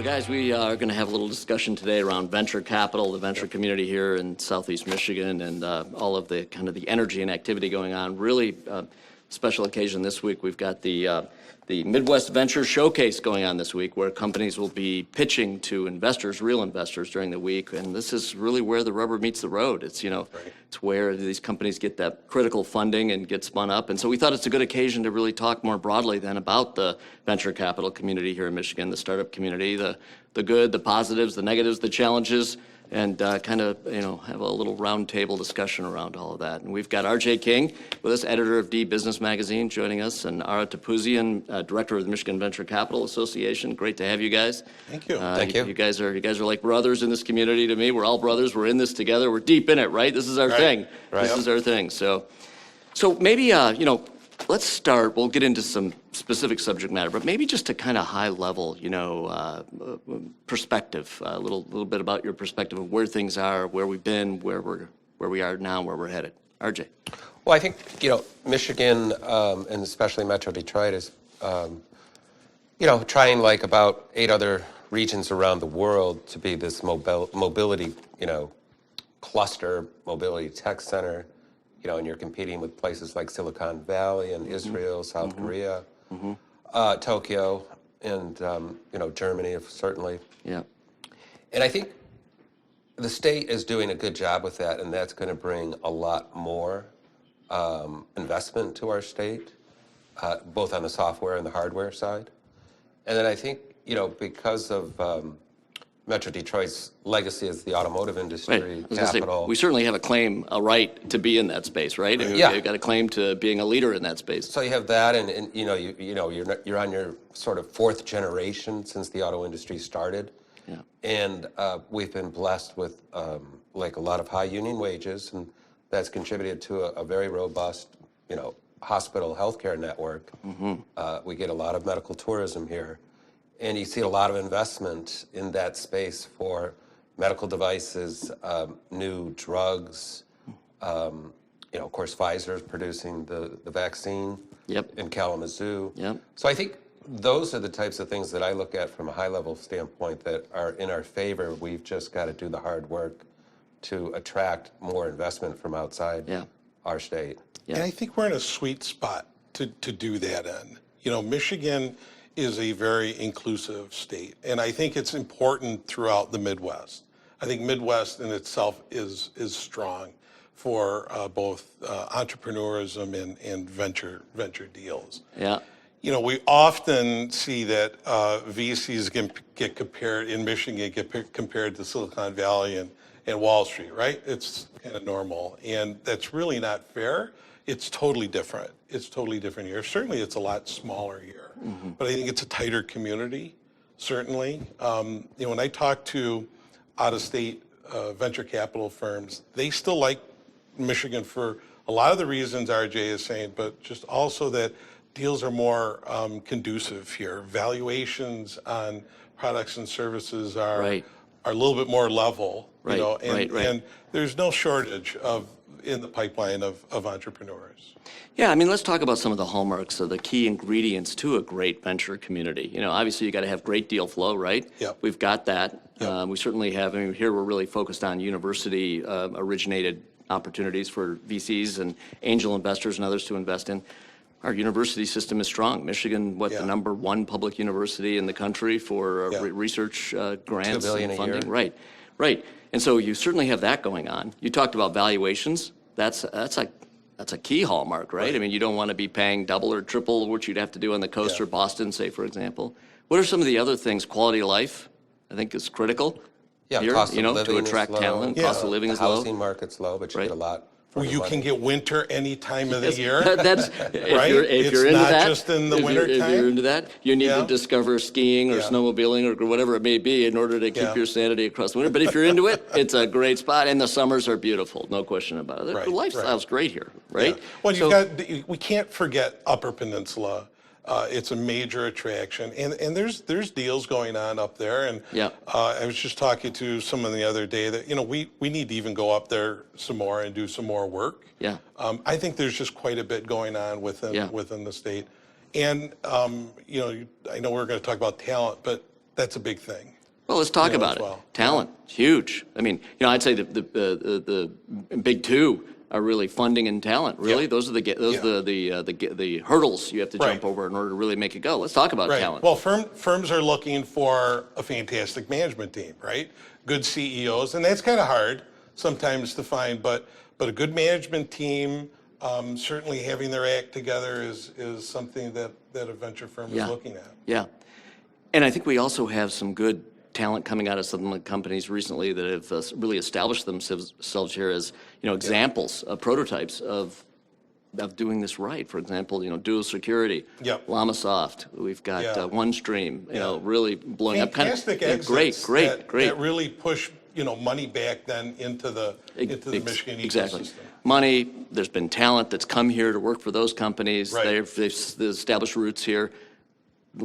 guys, we are going to have a little discussion today around venture capital, the venture community here in Southeast Michigan, and all of the kind of the energy and activity going on. Really special occasion this week. We've got the Midwest Venture Showcase going on this week, where companies will be pitching to investors, real investors, during the week. And this is really where the rubber meets the road. It's, you know, it's where these companies get that critical funding and get spun up. And so we thought it's a good occasion to really talk more broadly then about the venture capital community here in Michigan, the startup community, the good, the positives, the negatives, the challenges, and kind of, you know, have a little roundtable discussion around all of that. And we've got R.J. King with us, editor of DBusiness magazine, joining us, and Ara Topouzian, director of the Michigan Venture Capital Association. Great to have you guys. Thank you. Thank you. You guys are like brothers in this community to me. We're all brothers. We're in this together. We're deep in it, right? This is our thing. Right. This is our thing. So maybe you know, let's start. We'll get into some specific subject matter, but maybe just a kind of high level, you know, perspective, a little bit about your perspective of where things are, where we've been, where we are now, where we're headed. RJ. Well, I think, you know, Michigan and especially Metro Detroit is, you know, trying like about 8 other regions around the world to be this mobility, you know, cluster, mobility tech center. You know, and you're competing with places like Silicon Valley and Israel, South Korea, Tokyo, and you know, Germany certainly. Yeah. And I think the state is doing a good job with that, and that's going to bring a lot more investment to our state, both on the software and the hardware side. And then I think, you know, because of Metro Detroit's legacy as the automotive industry capital. We certainly have a right to be in that space, right? I mean, Yeah. We've got a claim to being a leader in that space. So you have that, and you know, you're on your sort of 4th generation since the auto industry started. Yeah. And we've been blessed with like a lot of high union wages, and that's contributed to a very robust, you know, hospital healthcare network. We get a lot of medical tourism here. And you see a lot of investment in that space for medical devices, new drugs. You know, of course, Pfizer is producing the vaccine in Kalamazoo. Yep. So I think those are the types of things that I look at from a high-level standpoint that are in our favor. We've just got to do the hard work to attract more investment from outside our state. And I think we're in a sweet spot to do that in. You know, Michigan is a very inclusive state, and I think it's important throughout the Midwest. I think Midwest in itself is strong for both entrepreneurism and venture deals. Yeah. You know, we often see that VCs get compared in Michigan, get compared to Silicon Valley and Wall Street, right? It's kind of normal, and that's really not fair. It's totally different. It's totally different here. Certainly, it's a lot smaller here, but I think it's a tighter community, certainly. You know, when I talk to out-of-state venture capital firms, they still like Michigan for a lot of the reasons RJ is saying, but just also that deals are more conducive here. Valuations on products and services are a little bit more level, you know, and there's no shortage in the pipeline of entrepreneurs. Yeah, I mean, let's talk about some of the hallmarks of the key ingredients to a great venture community. You know, obviously you got to have great deal flow, right? Yep. We've got that. Yep. We certainly have. I mean, here we're really focused on university originated opportunities for VCs and angel investors and others to invest in. Our university system is strong. Michigan, the number 1 public university in the country for research grants $2 billion and funding. a year. Right. And so you certainly have that going on. You talked about valuations. That's a key hallmark, right? I mean, you don't want to be paying double or triple what you'd have to do on the coast or Boston, say, for example. What are some of the other things? Quality of life, I think, is critical. Yeah, here, cost of living to attract is low. talent. Cost of living is low. The housing market's low, but you get a lot. Well, you can get winter any time of the year. That's right? If you're into not that, just in the winter if time. you're into that, you need to discover skiing or snowmobiling or whatever it may be in order to keep your sanity across the winter. But if you're into it, it's a great spot, and the summers are beautiful, no question about it. The lifestyle's great here, right? Yeah. Well, we can't forget Upper Peninsula. It's a major attraction, and there's deals going on up there. And I was just talking to someone the other day that, you know, we need to even go up there some more and do some more work. Yeah. I think there's just quite a bit going on within the state, and you know, I know we're going to talk about talent, but that's a big thing. Well, let's talk you know, about as it. well. Talent, huge. I mean, I'd say the big two are really funding and talent. Really, Yeah. those are the hurdles you have to jump Right. over in order to really make it go. Let's talk about Right. talent. Well, firms are looking for a fantastic management team, right? Good CEOs, and that's kind of hard sometimes to find, but a good management team, certainly having their act together is something that a venture firm is looking at. Yeah. And I think we also have some good talent coming out of some of the companies recently that have really established themselves here as, examples, prototypes of doing this right. For example, Dual Security, Yep. LlamaSoft. We've got Yeah. OneStream, really blowing up. Fantastic exits that really push, money back then into the Michigan Exactly. ecosystem. Money, there's been talent that's come here to work for those companies. Right. They've established roots here.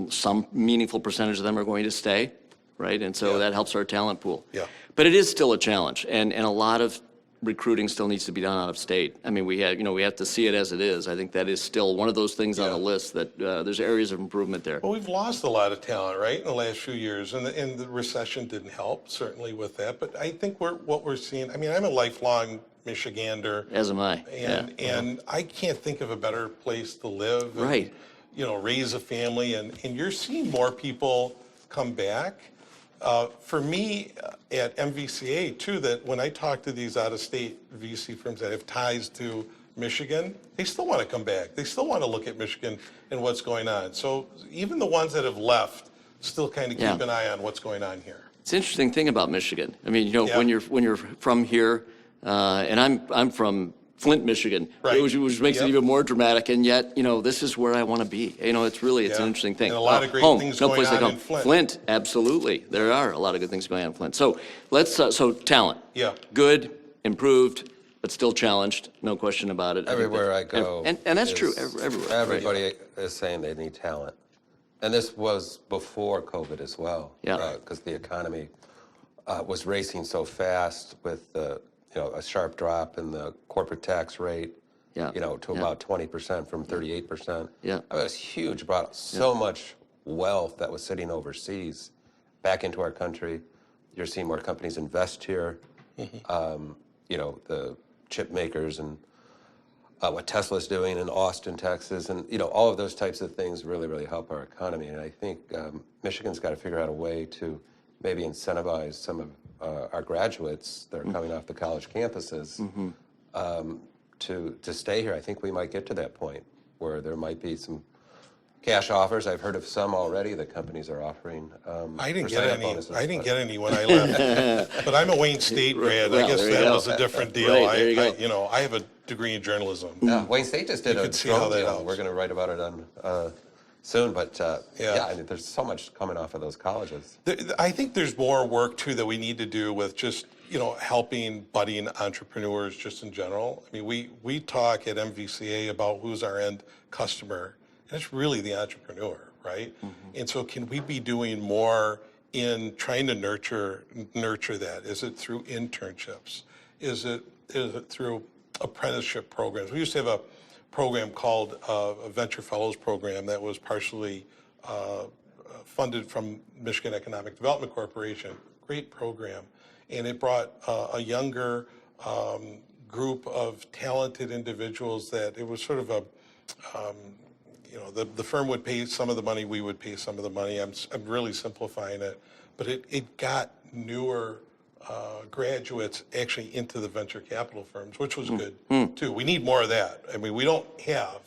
Some meaningful percentage of them are going to stay, right? And so Yeah. that helps our talent pool. Yeah. But it is still a challenge, and a lot of recruiting still needs to be done out of state. I mean, we have to see it as it is. I think that is still one of those things on Yeah. the list that there's areas of improvement there. Well, we've lost a lot of talent, right, in the last few years, and the recession didn't help, certainly with that. But I think what we're seeing, I mean, I'm a lifelong Michigander, As am I. and I can't think of a better place to live. And, Right. raise a family, and you're seeing more people come back. For me, at MVCA too, that when I talk to these out-of-state VC firms that have ties to Michigan, they still want to come back. They still want to look at Michigan and what's going on. So even the ones that have left still kind of keep an eye on what's going on here. It's an interesting thing about Michigan. I mean, Yeah. when you're from here, and I'm from Flint, Michigan, Right. which makes it Yep. even more dramatic. And yet, this is where I want to be. It's an Yeah. interesting thing. And a lot of great Home, things no going place like on home. in Flint. Absolutely, there are a lot of good things going on in Flint. So let's so talent. Yeah. Good, improved, but still challenged. No question about it. Everywhere I go. and that's is- true everywhere. right? Everybody is saying they need talent. And this was before COVID as well. Yeah. Because the economy was racing so fast with a sharp drop in the corporate tax rate. Yeah. To about 20% from 38%. Yeah. It was huge, brought so much wealth that was sitting overseas back into our country. You're seeing more companies invest here. The chip makers and what Tesla's doing in Austin, Texas, and all of those types of things really, really help our economy. And I think Michigan's got to figure out a way to maybe incentivize some of our graduates that are coming off the college campuses to stay here. I think we might get to that point where there might be some cash offers. I've heard of some already that companies are offering. I didn't for get sign-up any. bonuses, I didn't but- get any when I left. But I'm a Wayne State grad. Well, I guess there you that go. was a different deal. Right, there you go. I have a degree in journalism. Yeah, Wayne State just did a could see how drone that deal. helps. We're going to write about it on soon, but Yeah. I mean, there's so much coming off of those colleges. I think there's more work too that we need to do with just helping budding entrepreneurs just in general. I mean, we talk at MVCA about who's our end customer, and it's really the entrepreneur, right? And so, can we be doing more in trying to nurture that? Is it through internships? Is it through apprenticeship programs? We used to have a program called a Venture Fellows program that was partially funded from Michigan Economic Development Corporation. Great program. And it brought a younger group of talented individuals that it was sort of a, the firm would pay some of the money, we would pay some of the money. I'm really simplifying it. But it got newer graduates actually into the venture capital firms, which was good too. We need more of that. I mean, we don't have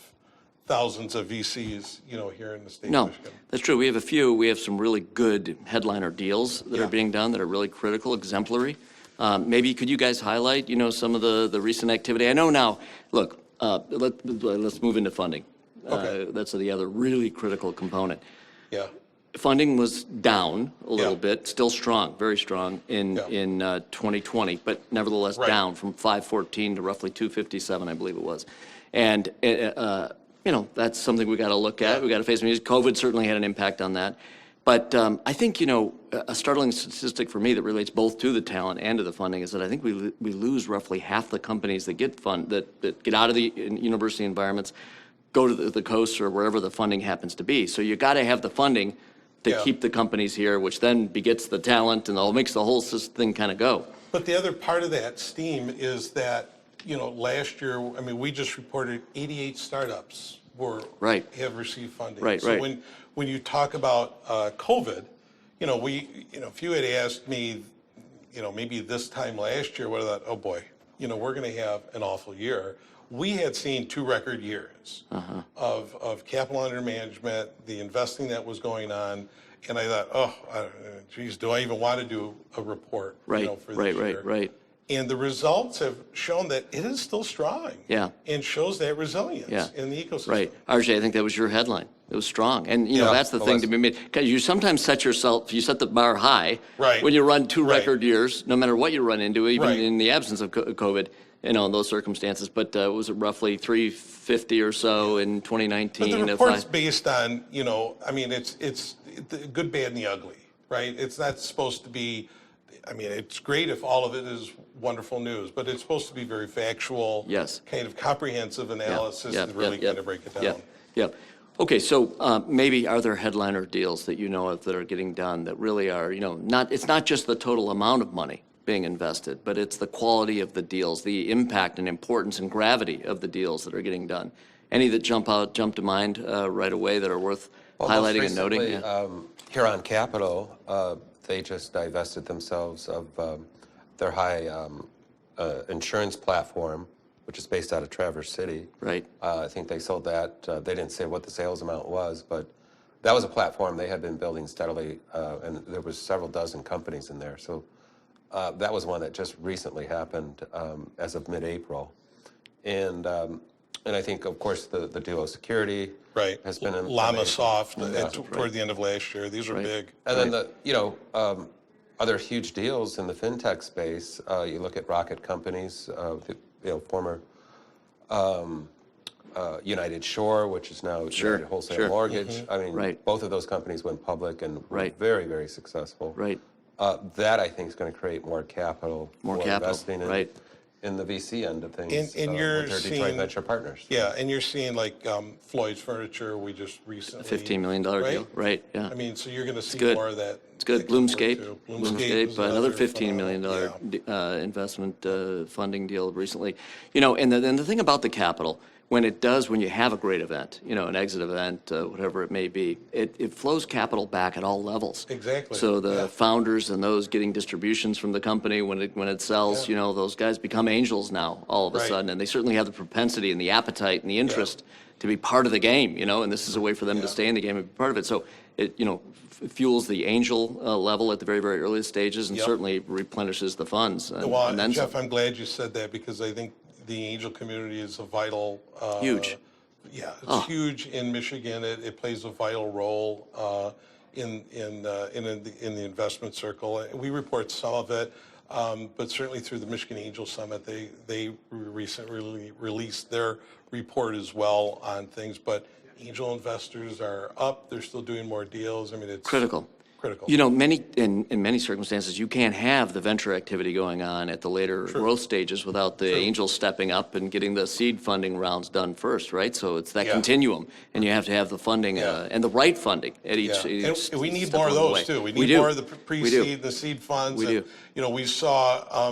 thousands of VCs, here in the state No, of Michigan. that's true. We have a few. We have some really good headliner deals that Yeah. are being done that are really critical, exemplary. Maybe could you guys highlight, some of the recent activity? I know now, look, let's move into funding. Okay. That's the other really critical component. Yeah. Funding was down a little Yeah. bit, still strong, very strong in 2020, but nevertheless Right. down from 514 to roughly 257, I believe it was. And that's something we got to look at. Yeah. We got to face it. COVID certainly had an impact on that. But I think a startling statistic for me that relates both to the talent and to the funding is that I think we lose roughly half the companies that get that get out of the university environments, go to the coast or wherever the funding happens to be. So you got to have the funding to Yeah. keep the companies here, which then begets the talent and all makes the whole thing kind of go. But the other part of that steam is that, last year, I mean, we just reported 88 startups Right. have received funding. Right, so right. when you talk about COVID, if you had asked me, maybe this time last year, what I thought, oh boy, we're going to have an awful year. We had seen 2 record years of capital under management, the investing that was going on, and I thought, geez, do I even want to do a report Right, for this right, year? right, right. And the results have shown that it is still strong. Yeah. And shows that resilience Yeah. in the ecosystem. Right. RJ, I think that was your headline. It was strong. And, Yeah, that's the it thing was. to be made. Because you sometimes set the bar high. Right. When you run 2 Right. record years, no matter what you run into, even Right. in the absence of COVID, in those circumstances. But was it roughly 350 or so in 2019? But the if report's based on, it's the good, bad, and the ugly, right? It's not supposed to be, it's great if all of it is wonderful news, but it's supposed to be very factual, Yes. kind of comprehensive analysis to really kind of break it down. Yeah. Okay, so maybe are there headliner deals that you know of that are getting done that really are, it's not just the total amount of money being invested, but it's the quality of the deals, the impact and importance and gravity of the deals that are getting done. Any that jump to mind right away that are worth highlighting and noting? Yeah. Huron Capital, they just divested themselves of their high insurance platform, which is based out of Traverse City. Right. I think they sold that. They didn't say what the sales amount was, but that was a platform they had been building steadily, and there was several dozen companies in there. So that was one that just recently happened as of mid-April. And I think, of course, the Duo Security Right. has been Llama amazing. Soft toward the end of last year. These are Right. big. And then other huge deals in the fintech space. You look at rocket companies, former United Shore, which is now Sure, United Wholesale sure. Mortgage. I mean, Right. both of those companies went public and were Right. very, very successful. Right. That I think is going to create more capital More for capital, investing right. in the VC end of things And you're with their Detroit seeing- venture partners. Yeah, and you're seeing like Floyd's Furniture, we just recently. $15 million deal. Right, yeah. I mean, so you're going to see good. more of that. It's good. that come forward, Bloomscape. too. Bloomscape, is another $15 million phenomenal. investment funding deal recently. And the thing about the capital, when you have a great event, an exit event, whatever it may be, it flows capital back at all levels. Exactly, So the yeah. founders and those getting distributions from the company when it sells, Yeah. those guys become angels now all of a Right. sudden, and they certainly have the propensity and the appetite and the interest to be part of the game, and this is a way for them to Yeah. stay in the game and be part of it. So it, fuels the angel level at the very, very earliest stages and Yep. certainly replenishes the funds. And, Well, and then Jeff, some. I'm glad you said that because I think the angel community is a vital. Huge. Yeah, it's huge in Michigan. It plays a vital role in the investment circle. We report some of it, but certainly through the Michigan Angel Summit, they recently released their report as well on things. But angel investors are up. They're still doing more deals. I mean, it's Critical. Critical. In many circumstances, you can't have the venture activity going on at the later growth stages without the angels stepping up and getting the seed funding rounds done first, right? So it's that Yeah. continuum, and you have to have the funding Yeah. and the right funding at each. Yeah, each and we need step more of along the those way. too. We We need do. more of the We do. pre-seed, the seed funds. We and, do. We saw,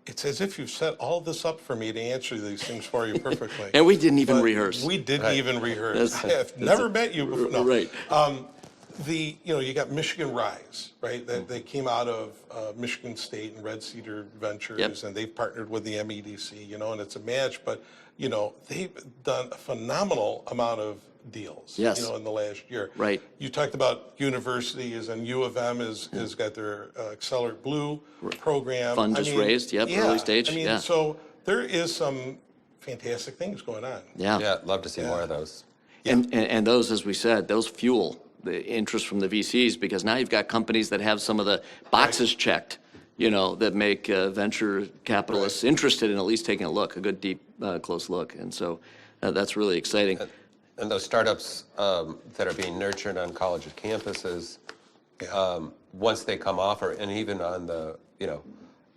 it's as if you've set all this up for me to answer these things for you perfectly. And we didn't even But rehearse. We didn't even rehearse. That's- I have never met you before. No. Right. You got Michigan Rise, right? They came out of Michigan State and Red Cedar Ventures, Yep. and they've partnered with the MEDC, and it's a match. But they've done a phenomenal amount of deals, Yes. in the last year. Right. You talked about universities, and U of M has got their Accelerate Blue program. Fund just raised, yep, early stage, yeah. So there is some fantastic things going on. Yeah. Yeah, love to see more of those. And those, as we said, those fuel the interest from the VCs because now you've got companies that have some of the boxes checked, that make venture capitalists interested in at least taking a look, a good, deep, close look. And so that's really exciting. And those startups that are being nurtured on college campuses, once they come off, and even on the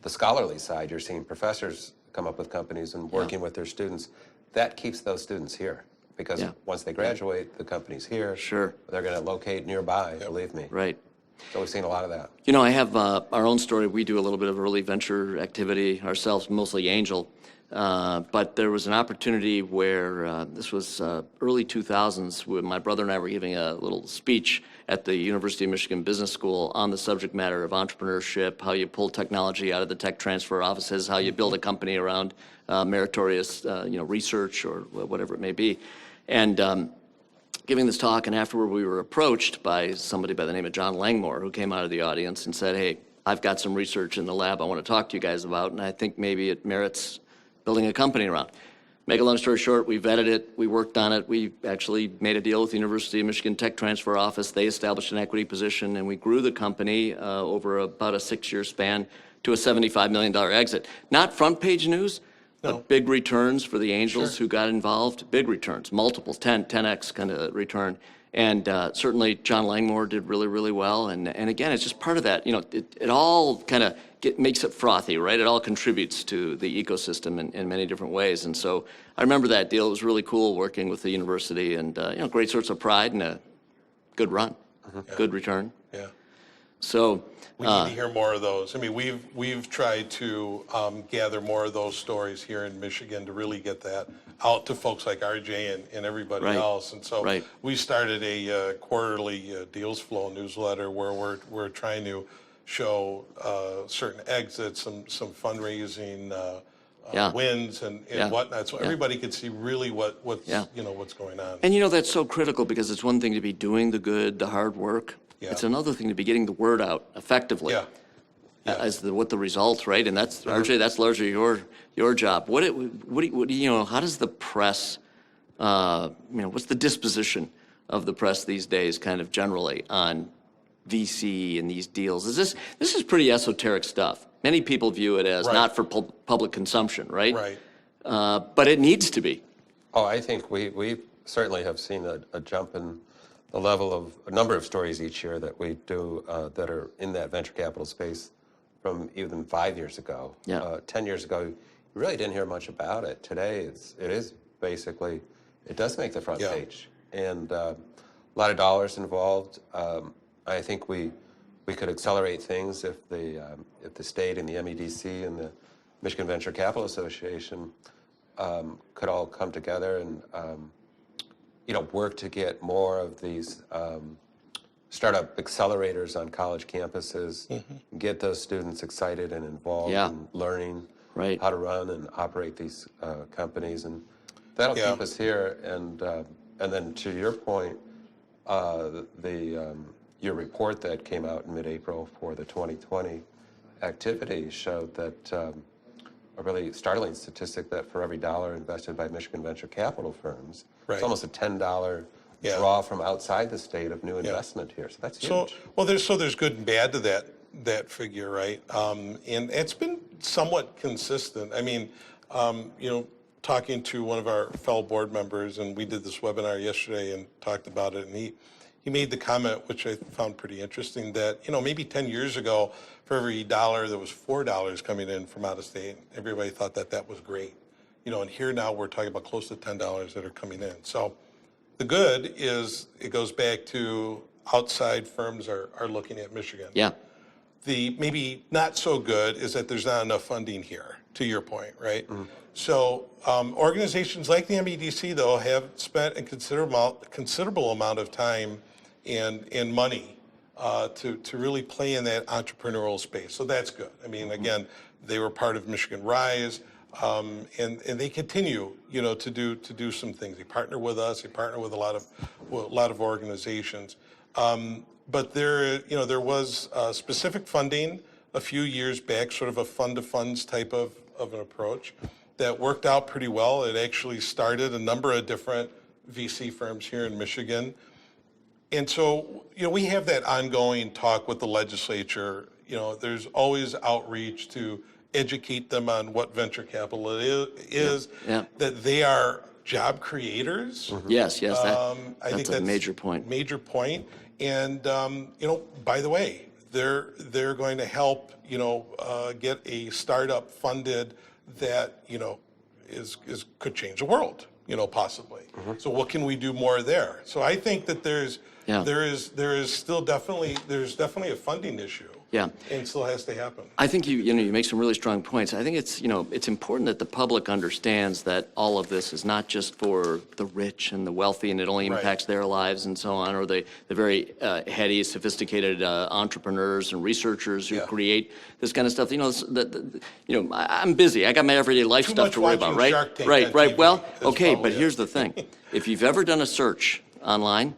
scholarly side, you're seeing professors come up with companies and working with their students. That keeps those students here. because Yeah. once they graduate, the company's here. Sure. They're going to locate nearby, believe me. Right. So we've seen a lot of that. You know, I have our own story. We do a little bit of early venture activity ourselves, mostly angel. But there was an opportunity where this was early 2000s when my brother and I were giving a little speech at the University of Michigan Business School on the subject matter of entrepreneurship, how you pull technology out of the tech transfer offices, how you build a company around meritorious research or whatever it may be. And giving this talk, and afterward we were approached by somebody by the name of John Langmore, who came out of the audience and said, hey, I've got some research in the lab I want to talk to you guys about, and I think maybe it merits building a company around. Make a long story short, we vetted it, we worked on it, we actually made a deal with the University of Michigan Tech Transfer Office. They established an equity position, and we grew the company over about a 6-year span to a $75 million exit. Not front page news, but big returns for the angels who got involved, big returns, multiples, 10x kind of return. And certainly John Langmore did really, really well. And again, it's just part of that, it all kind of makes it frothy, right? It all contributes to the ecosystem in many different ways. And so I remember that deal. It was really cool working with the university and, great sorts of pride and a good run, good return. Yeah. So we need to hear more of those. I mean, we've tried to gather more of those stories here in Michigan to really get that out to folks like RJ and everybody else. And so we started a quarterly deals flow newsletter where we're trying to show certain exits, some fundraising wins and whatnot, so everybody could see really what's going on. And that's so critical because it's one thing to be doing the good, the hard work. Yeah. It's another thing to be getting the word out effectively as what the results, right? And that's RJ, that's largely your job. What how does the press, what's the disposition of the press these days, kind of generally on VC and these deals? This is pretty esoteric stuff. Many people view it as not for public consumption, right? Right. But it needs to be. Oh, I think we certainly have seen a jump in the level of a number of stories each year that we do that are in that venture capital space from even 5 years ago. 10 years ago, you really didn't hear much about it. Today, it is basically, it does make the front page. And a lot of dollars involved. I think we could accelerate things if the state and the MEDC and the Michigan Venture Capital Association could all come together and work to get more of these startup accelerators on college campuses, get those students excited and involved in learning how to run and operate these companies, and that'll keep us here. And then to your point, your report that came out in mid-April for the 2020 activity showed that a really startling statistic that for every dollar invested by Michigan venture capital firms, it's almost a $10 draw from outside the state of new investment here. So that's huge. There's good and bad to that figure, right? And it's been somewhat consistent. I mean, talking to one of our fellow board members, and we did this webinar yesterday and talked about it, and he made the comment, which I found pretty interesting, that maybe 10 years ago, for every dollar there was $4 coming in from out of state. Everybody thought that was great. And here now we're talking about close to $10 that are coming in. So the good is it goes back to outside firms are looking at Michigan. Yeah. The maybe not so good is that there's not enough funding here, to your point, right? So organizations like the MEDC, though, have spent a considerable amount of time and money to really play in that entrepreneurial space. So that's good. I mean, again, they were part of Michigan Rise, and they continue, to do some things. They partner with us. They partner with a lot of organizations. But there was specific funding a few years back, sort of a fund-to-funds type of an approach that worked out pretty well. It actually started a number of different VC firms here in Michigan. And so, we have that ongoing talk with the legislature. There's always outreach to educate them on what venture capital is, that they are job creators. Yes, I that's think a major point. Major point. And, by the way, they're going to help, get a startup funded that, could change the world, possibly. So what can we do more there? So I think that there is definitely a funding issue. Yeah. And still has to happen. I think you make some really strong points. I think it's important that the public understands that all of this is not just for the rich and the wealthy, and it only impacts their lives and so on, or the very heady, sophisticated entrepreneurs and researchers who create this kind of stuff. I'm busy. I got my everyday life Too stuff much to worry about, watching right? Shark Tank Right. on Right. TV. Well, That's okay, but probably here's the thing: if you've ever done a search online,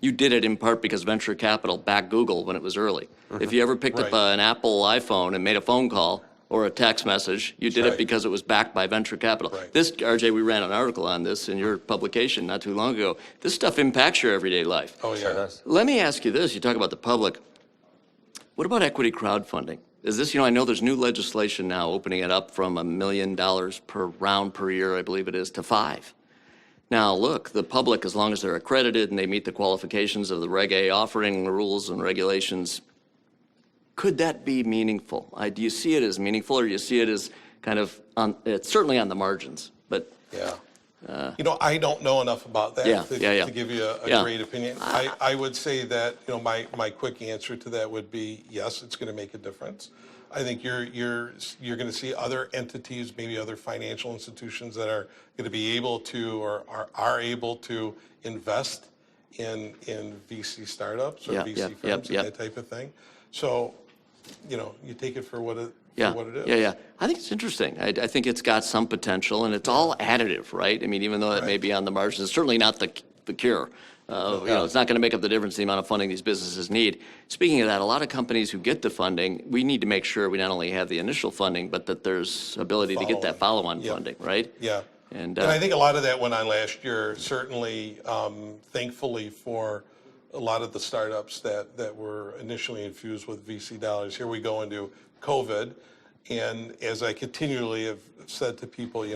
you did it in part because venture capital backed Google when it was early. If you ever picked up an Apple iPhone and made a phone call or a text message, you did it because it was backed by venture capital. This, RJ, we ran an article on this in your publication not too long ago. This stuff impacts your everyday life. Oh, yeah. Let me ask you this. You talk about the public. What about equity crowdfunding? Is this, I know there's new legislation now opening it up from $1 million per round per year, I believe it is, to $5 million. Now, look, the public, as long as they're accredited and they meet the qualifications of the Reg A offering rules and regulations, could that be meaningful? Do you see it as meaningful, or do you see it as kind of, it's certainly on the margins, but... Yeah. I don't know enough about that to give you a great opinion. I would say that, my quick answer to that would be, yes, it's going to make a difference. I think you're going to see other entities, maybe other financial institutions that are going to be able to or are able to invest in VC startups or VC firms and that type of thing. So, you take it for what it is. Yeah. I think it's interesting. I think it's got some potential, and it's all additive, right? I mean, even though it may be on the margins, it's certainly not the cure. It's not going to make up the difference in the amount of funding these businesses need. Speaking of that, a lot of companies who get the funding, we need to make sure we not only have the initial funding, but that there's ability to get that follow-on funding, right? Yeah. And I think a lot of that went on last year, certainly, thankfully, for a lot of the startups that were initially infused with VC dollars. Here we go into COVID. And as I continually have said to people,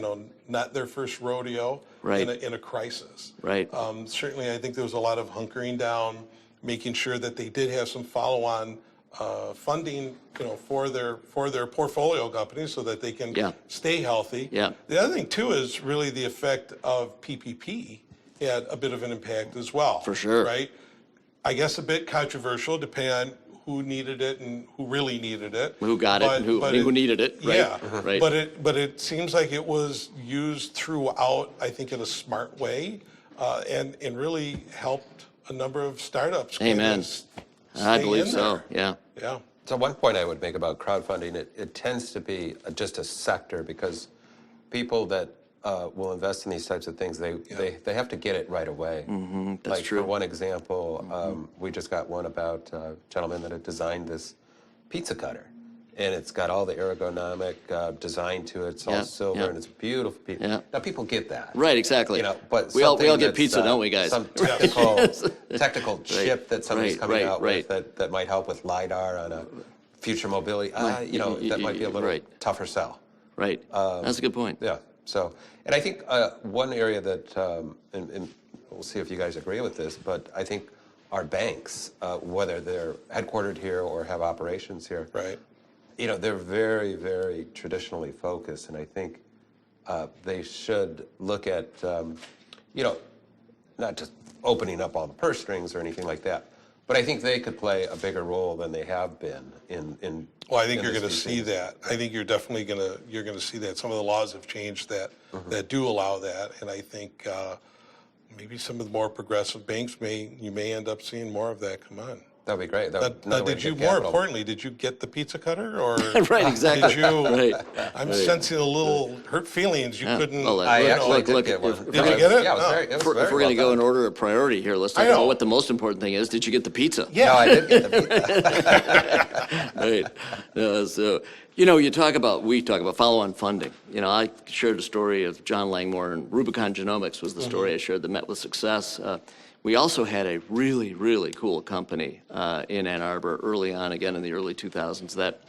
not their first rodeo in a crisis. Right. Certainly, I think there was a lot of hunkering down, making sure that they did have some follow-on funding, for their portfolio companies so that they can stay healthy. Yeah. The other thing too is really the effect of PPP had a bit of an impact as well. For sure. Right. I guess a bit controversial, depending on who needed it and who really needed it. Who got it and who needed it, right? Yeah, right. But it seems like it was used throughout, I think, in a smart way, and really helped a number of startups. Amen. I believe so, yeah. Yeah. So one point I would make about crowdfunding, it tends to be just a sector, because people that will invest in these types of things, they have to get it right away. That's true. For one example, we just got one about a gentleman that had designed this pizza cutter, and it's got all the ergonomic design to it. It's all silver and it's beautiful pizza. Yeah. Now people get that. Right, exactly. But we all get that's, pizza, don't we, guys? Some technical chip that somebody's coming out with that might help with LiDAR on a future mobility. That might be a little tougher sell. Right. That's a good point. Yeah. So, and I think one area that, and we'll see if you guys agree with this, but I think our banks, whether they're headquartered here or have operations here, they're very, very traditionally focused, and I think they should look at, not just opening up all the purse strings or anything like that, but I think they could play a bigger role than they have been in. Well, I think you're going to see that. I think you're definitely going to see that. Some of the laws have changed that do allow that, and I think maybe some of the more progressive banks you may end up seeing more of that come on. That'd be great. Now, more importantly, did you get the pizza cutter, or right, exactly. Did you? Right. I'm sensing a little hurt feelings. You couldn't. Well, I actually did get one. Did you get it? Yeah, if we're going to go in order of priority here, let's talk about what the most important thing is. Did you get the pizza? Yeah, no, I did get the pizza. Right. So, we talk about follow-on funding. I shared a story of John Langmore, and Rubicon Genomics was the story I shared that met with success. We also had a really, really cool company in Ann Arbor early on, again in the early 2000s, that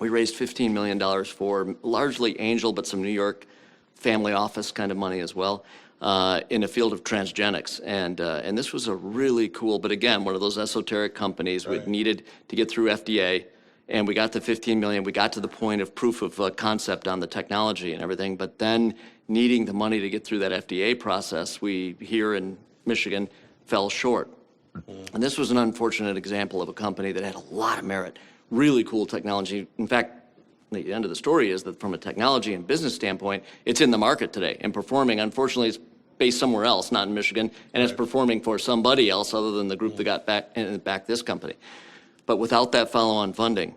we raised $15 million for, largely angel, but some New York family office kind of money as well, in the field of transgenics. And this was a really cool, but again, one of those esoteric companies we needed to get through FDA. And we got to 15 million. We got to the point of proof of concept on the technology and everything. But then needing the money to get through that FDA process, we here in Michigan fell short. And this was an unfortunate example of a company that had a lot of merit, really cool technology. In fact, the end of the story is that from a technology and business standpoint, it's in the market today and performing. Unfortunately, it's based somewhere else, not in Michigan, and it's performing for somebody else other than the group that got back this company. But without that follow-on funding,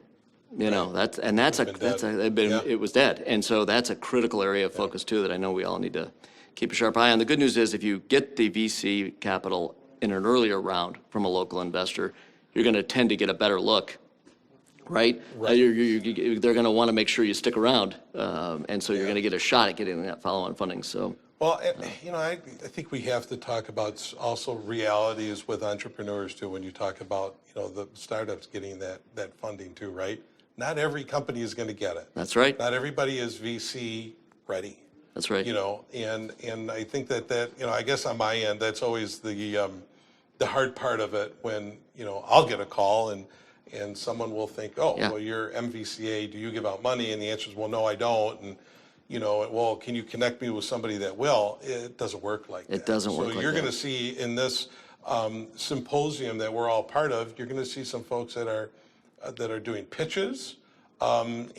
you know, it was dead. And so that's a critical area of focus too that I know we all need to keep a sharp eye on. The good news is if you get the VC capital in an earlier round from a local investor, you're going to tend to get a better look, right? They're going to want to make sure you stick around, and so you're going to get a shot at getting that follow-on funding. So. Well, you know, I think we have to talk about also realities with entrepreneurs too. When you talk about, you know, the startups getting that funding too, right? Not every company is going to get it. That's right. Not everybody is VC ready. That's right. You know, and I think that you know, I guess on my end, that's always the hard part of it when, you know, I'll get a call and someone will think, oh, well, you're MVCA, do you give out money? And the answer is, well, no, I don't. And, you know, well, can you connect me with somebody that will? It doesn't work like that. It doesn't work like that. So you're going to see in this symposium that we're all part of, you're going to see some folks that are doing pitches, and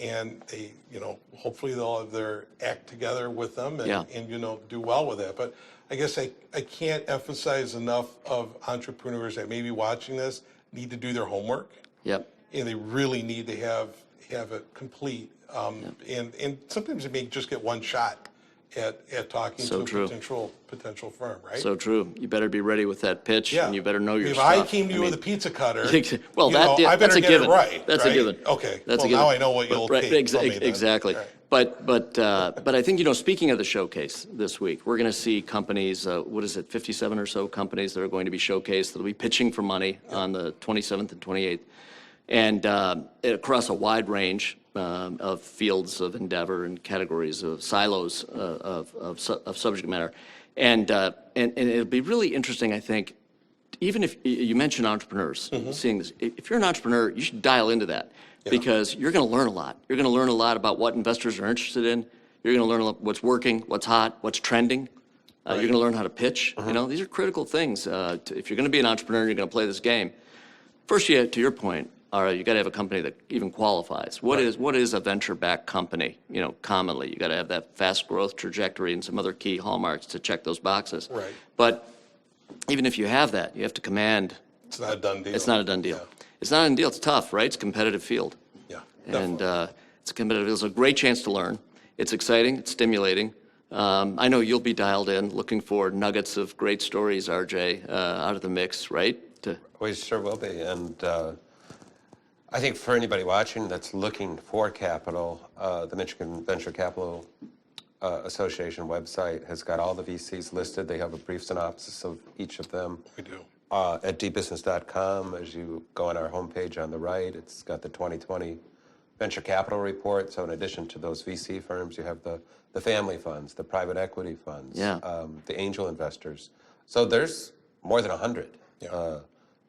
they, you know, hopefully they'll have their act together with them and you know, do well with that. But I guess I can't emphasize enough of entrepreneurs that may be watching this need to do their homework. Yep. And they really need to have it complete. And sometimes they may just get one shot at talking to a potential firm, right? So true. You better be ready with that pitch, and you better know your if stuff. I came to you with a pizza cutter, well, I better get it right. That's a given. Okay. That's a given. Now I know what you'll take from me then. Exactly. Right. But I think, you know, speaking of the showcase this week, we're going to see companies, 57 or so companies that are going to be showcased that'll be pitching for money on the 27th and 28th, and across a wide range of fields of endeavor and categories of silos of subject matter. And it'll be really interesting, I think, even if you mentioned entrepreneurs, seeing this, if you're an entrepreneur, you should dial into that because you're going to learn a lot. You're going to learn a lot about what investors are interested in. You're going to learn what's working, what's hot, what's trending. You're going to learn how to pitch. You know, these are critical things. If you're going to be an entrepreneur and you're going to play this game, first, to your point, Ara, you got to have a company that even qualifies. What is a venture-backed company? You know, commonly you got to have that fast growth trajectory and some other key hallmarks to check those boxes. Right. But even if you have that, you have to command. It's not a done deal. It's not a done deal. Yeah. It's not a done deal. It's tough, right? It's a competitive field. Yeah. And it's a competitive field. It's a great chance to learn. It's exciting. It's stimulating. I know you'll be dialed in, looking for nuggets of great stories, RJ, out of the mix, right? We sure will be. And I think for anybody watching that's looking for capital, the Michigan Venture Capital Association website has got all the VCs listed. They have a brief synopsis of each of them. We do. At DBusiness.com, as you go on our homepage on the right, it's got the 2020 Venture Capital Report. So in addition to those VC firms, you have the family funds, the private equity funds, the angel investors. So there's more than 100. Yeah.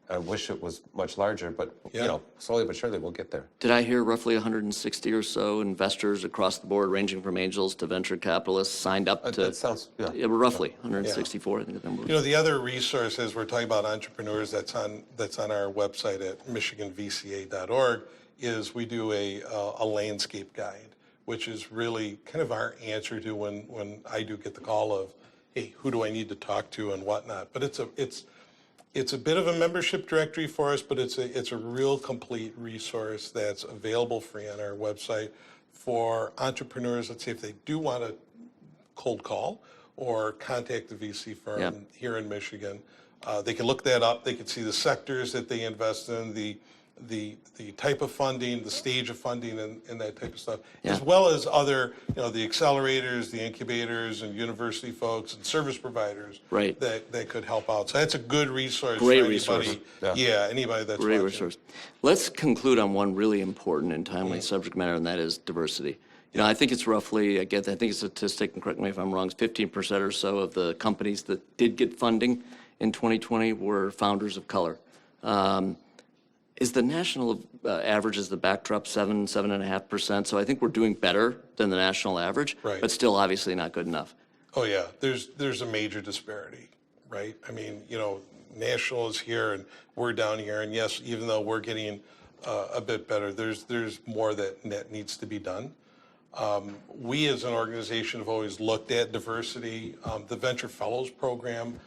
I wish it was much larger, but you know, slowly but surely we'll get there. Did I hear roughly 160 or so investors across the board, ranging from angels to venture capitalists, signed up to? That sounds roughly 164. I think the number. You know, the other resource, as we're talking about entrepreneurs, that's on our website at michiganvca.org, is we do a landscape guide, which is really kind of our answer to when I do get the call of, hey, who do I need to talk to and whatnot. But it's a bit of a membership directory for us, but it's a real complete resource that's available free on our website for entrepreneurs. Let's say if they do want to cold call or contact the VC firm here in Michigan, they can look that up. They can see the sectors that they invest in, the type of funding, the stage of funding, and that type of stuff, as well as other, you know, the accelerators, the incubators, and university folks and service providers that could help out. So that's a good resource. Great for resource. Anybody, anybody that's great watching. Resource. Let's conclude on one really important and timely subject matter, and that is diversity. You know, I think it's roughly, I think it's a statistic, and correct me if I'm wrong, 15% or so of the companies that did get funding in 2020 were founders of color. Is the national average, is the backdrop 7.5%? So I think we're doing better than the national average, Right. but still obviously not good enough. Oh, yeah, there's a major disparity, right? I mean, national is here and we're down here, and yes, even though we're getting a bit better, there's more that needs to be done. We as an organization have always looked at diversity. The Venture Fellows program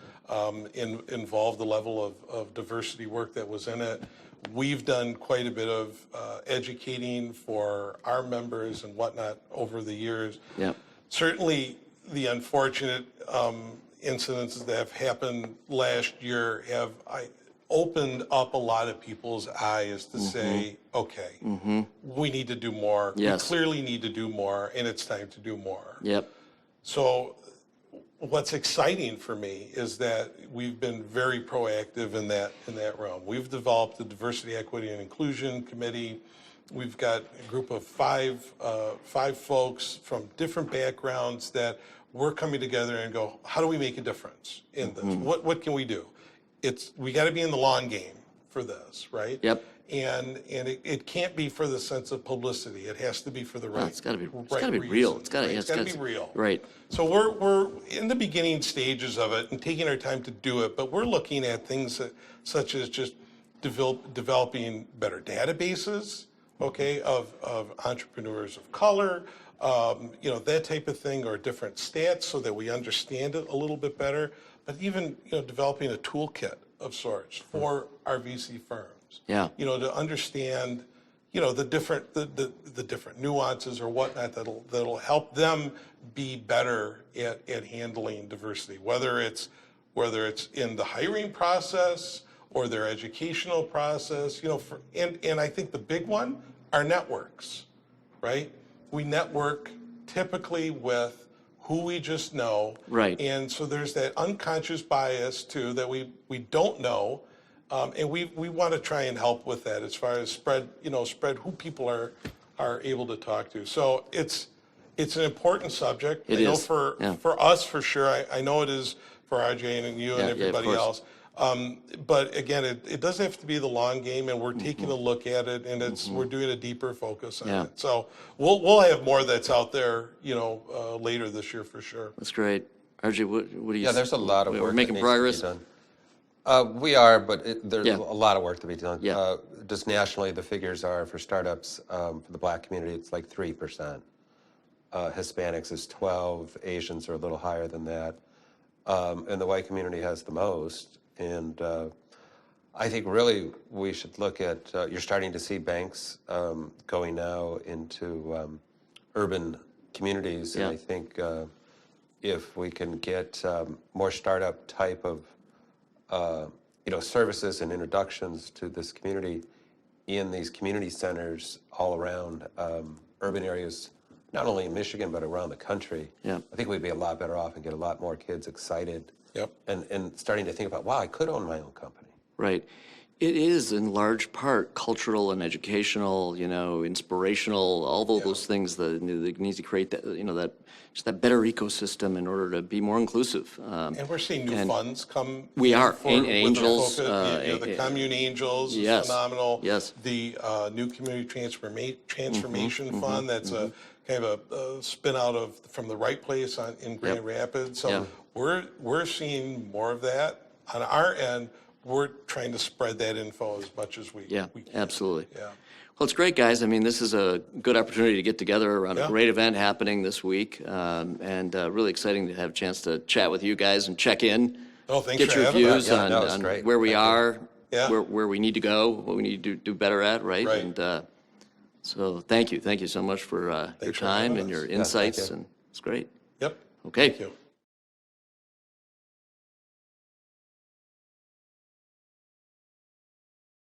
involved the level of diversity work that was in it. We've done quite a bit of educating for our members and whatnot over the years. Yep. Certainly, the unfortunate incidences that have happened last year have opened up a lot of people's eyes to say, okay, we need to do more. Yes. We clearly need to do more, and it's time to do more. Yep. So what's exciting for me is that we've been very proactive in that realm. We've developed the Diversity, Equity, and Inclusion Committee. We've got a group of five folks from different backgrounds that we're coming together and go, how do we make a difference in this? What can we do? We got to be in the long game for this, right? Yep. And it can't be for the sense of publicity. It has to be for the right. It's got to be. It's right got to be reason, real. It's got to. right? Yeah, It's got to be real. Right. So we're in the beginning stages of it and taking our time to do it, but we're looking at things such as just developing better databases, okay, of entrepreneurs of color, that type of thing, or different stats so that we understand it a little bit better. But even developing a toolkit of sorts for our VC firms. Yeah. To understand the different nuances or whatnot that'll help them be better at handling diversity, whether it's in the hiring process or their educational process, and I think the big one are networks, right? We network typically with who we just know. Right. And so there's that unconscious bias too that we don't know. And we want to try and help with that as far as spread who people are able to talk to. So it's an important subject. It I know is. for us for sure. I know it is for RJ and you and Yeah, of everybody course. else. But again, it does have to be the long game, and we're taking a look at it, and we're doing a deeper focus on it. So we'll have more that's out there, later this year for sure. That's great. RJ, what do you? Yeah, there's a lot of work. We're making that progress. needs to be done. We are, but there's Yeah. a lot of work to be done. Yeah. Just nationally, the figures are for startups, for the Black community, it's like 3%. Hispanics is 12%. Asians are a little higher than that. And the white community has the most. And I think really we should look at, you're starting to see banks going now into urban communities. Yeah. And I think if we can get more startup type of services and introductions to this community in these community centers all around urban areas, not only in Michigan, but around the country, Yeah. I think we'd be a lot better off and get a lot more kids excited. Yep. And starting to think about, wow, I could own my own company. Right. It is in large part cultural and educational, inspirational, all those things that needs to create that, just that better ecosystem in order to be more inclusive. And we're seeing new funds come. We are. with their Angels, focus. The Commune Angels is yes, phenomenal. yes. The New Community Transformation Fund, that's a kind of a spin out from the Right Place in Grand Rapids. So we're seeing more of that. On our end, we're trying to spread that info as much as we can. Absolutely. Yeah. Well, it's great, guys. I mean, this is a good opportunity to get together around a great event happening this week, and really exciting to have a chance to chat with you guys and check in. Oh, thanks get for your having us. views Yeah, no, it's on great. where we Thank you. are, Yeah. where we need to go, what we need to do better at, right? Right. And so thank you so much for your Thanks for time having and us. your thank insights, you. and it's great. Yep. Okay. Thank you.